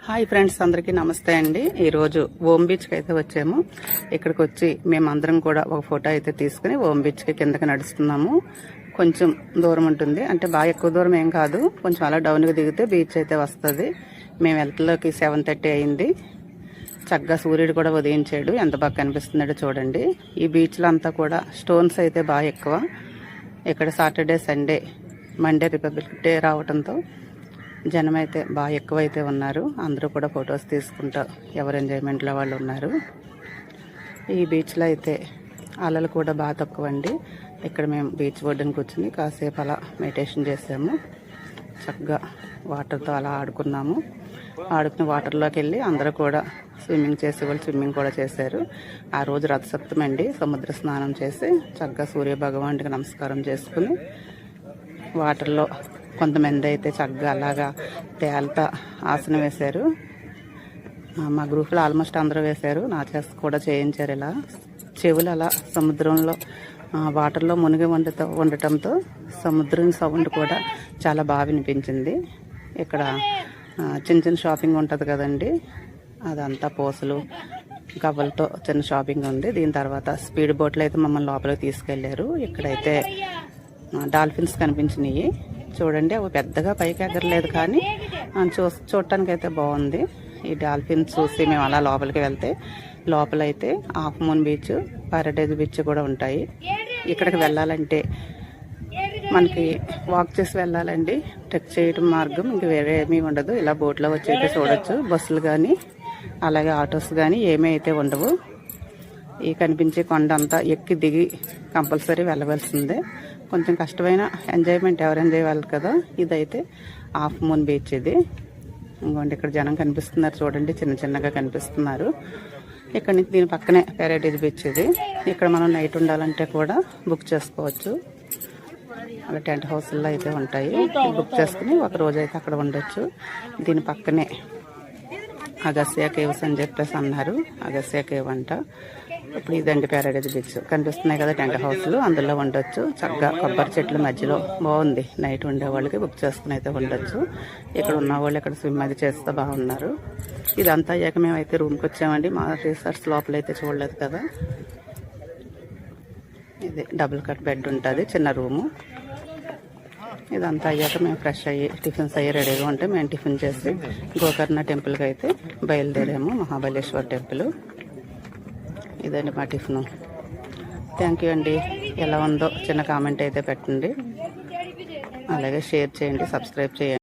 Hi friends, అందరికీ నమస్తే అండి. ఈరోజు ఓం బీచ్కి అయితే వచ్చాము. ఇక్కడికి వచ్చి మేమందరం కూడా ఒక ఫోటో అయితే తీసుకుని ఓం బీచ్కి కిందకి నడుస్తున్నాము. కొంచెం దూరం ఉంటుంది, అంటే బాగా ఎక్కువ దూరం ఏం కాదు. కొంచెం అలా డౌన్కి దిగితే బీచ్ అయితే వస్తుంది. మేము వెళ్తలోకి 7:30 అయింది. చక్కగా సూర్యుడు కూడా ఉదయించాడు. ఎంత బాగా కనిపిస్తున్నాడో చూడండి. ఈ బీచ్లో అంతా కూడా స్టోన్స్ అయితే బాగా ఎక్కువ. ఇక్కడ Saturday, Sunday, Monday republic day రావడంతో జనం అయితే బాగా ఎక్కువైతే ఉన్నారు. అందరూ కూడా ఫొటోస్ తీసుకుంటా ఎవరు ఎంజాయ్మెంట్లో వాళ్ళు ఉన్నారు. ఈ బీచ్లో అయితే అలలు కూడా బాగా తక్కువ అండి. ఇక్కడ మేము బీచ్ ఒడ్డున కూర్చుని కాసేపు అలా మెడిటేషన్ చేసాము. చక్కగా వాటర్తో అలా ఆడుకున్నాము. ఆడుకుని వాటర్లోకి వెళ్ళి అందరూ కూడా స్విమ్మింగ్ చేసే వాళ్ళు స్విమ్మింగ్ కూడా చేశారు. ఆ రోజు రథసప్తమి అండి. సముద్ర స్నానం చేసి చక్కగా సూర్య భగవానుడికి నమస్కారం చేసుకుని వాటర్లో కొంతమంది అయితే చక్కగా అలాగా తేలతా ఆసనం వేశారు. మా గ్రూప్లో ఆల్మోస్ట్ అందరూ వేశారు. నా చేత కూడా చేయించారు. ఇలా చెవులు అలా సముద్రంలో వాటర్లో మునిగి ఉండటంతో సముద్రం సౌండ్ కూడా చాలా బాగా వినిపించింది. ఇక్కడ చిన్న చిన్న షాపింగ్ ఉంటుంది కదండి, అదంతా పూసలు గవ్వలతో చిన్న షాపింగ్ ఉంది. దీని తర్వాత స్పీడ్ బోట్లు అయితే మమ్మల్ని లోపలికి తీసుకెళ్లారు. ఇక్కడైతే డాల్ఫిన్స్ కనిపించినాయి చూడండి. అవి పెద్దగా పైకి ఎగరలేదు, కానీ చూడటానికి అయితే బాగుంది. ఈ డాల్ఫిన్స్ చూసి మేము అలా లోపలికి వెళ్తే లోపలైతే half moon beach, paradise beach కూడా ఉంటాయి. ఇక్కడికి వెళ్ళాలంటే మనకి వాక్ చేసి వెళ్ళాలండి. ట్రెక్ చేయడం మార్గం ఇంక వేరే ఏమీ ఉండదు. ఇలా బోట్లో వచ్చి అయితే చూడొచ్చు. బస్సులు కానీ అలాగే ఆటోస్ కానీ ఏమీ అయితే ఉండవు. ఈ కనిపించే కొండ అంతా ఎక్కి దిగి కంపల్సరీ వెళ్ళవలసిందే. కొంచెం కష్టమైన ఎంజాయ్మెంట్ ఎవరు ఎంజాయ్ వెళ్ళరు కదా. ఇదైతే హాఫ్ మూన్ బీచ్. ఇది ఇంకోండి, ఇక్కడ జనం కనిపిస్తున్నారు చూడండి, చిన్న చిన్నగా కనిపిస్తున్నారు. ఇక్కడ నుంచి దీని పక్కనే పారడైజ్ బీచ్. ఇది ఇక్కడ మనం నైట్ ఉండాలంటే కూడా బుక్ చేసుకోవచ్చు. అలా టెంట్ హౌస్లో అయితే ఉంటాయి. బుక్ చేసుకుని ఒక రోజు అయితే అక్కడ ఉండొచ్చు. దీని పక్కనే అగస్త్య కేవ్స్ అని చెప్పేసి అన్నారు. అగస్త్య కేవ్ అంట. ఇప్పుడు ఇదండి పారడైజ్ బీచ్. కనిపిస్తున్నాయి కదా టెంట్ హౌస్లు, అందులో ఉండొచ్చు. చక్కగా కొబ్బరి చెట్ల మధ్యలో బాగుంది. నైట్ ఉండే వాళ్ళకి బుక్ చేసుకుని అయితే ఉండొచ్చు. ఇక్కడ ఉన్న వాళ్ళు ఇక్కడ స్విమ్ అది చేస్తే బాగున్నారు. ఇదంతా అయ్యాక మేము అయితే రూమ్కి వచ్చామండి. మా రిసార్ట్స్ లోపల అయితే చూడలేదు కదా. ఇది డబుల్ కట్ బెడ్ ఉంటుంది, చిన్న రూము. ఇదంతా అయ్యాక మేము ఫ్రెష్ అయ్యి టిఫిన్స్ అయ్యి రెడీగా ఉంటే మేము టిఫిన్ చేసి గోకర్ణ టెంపుల్కి అయితే బయలుదేరాము. మహాబలేశ్వర్ టెంపుల్. ఇదండి మా టిఫిన్. థ్యాంక్ యూ అండి. ఎలా ఉందో చిన్న కామెంట్ అయితే పెట్టండి. అలాగే షేర్ చేయండి, సబ్స్క్రైబ్ చేయండి.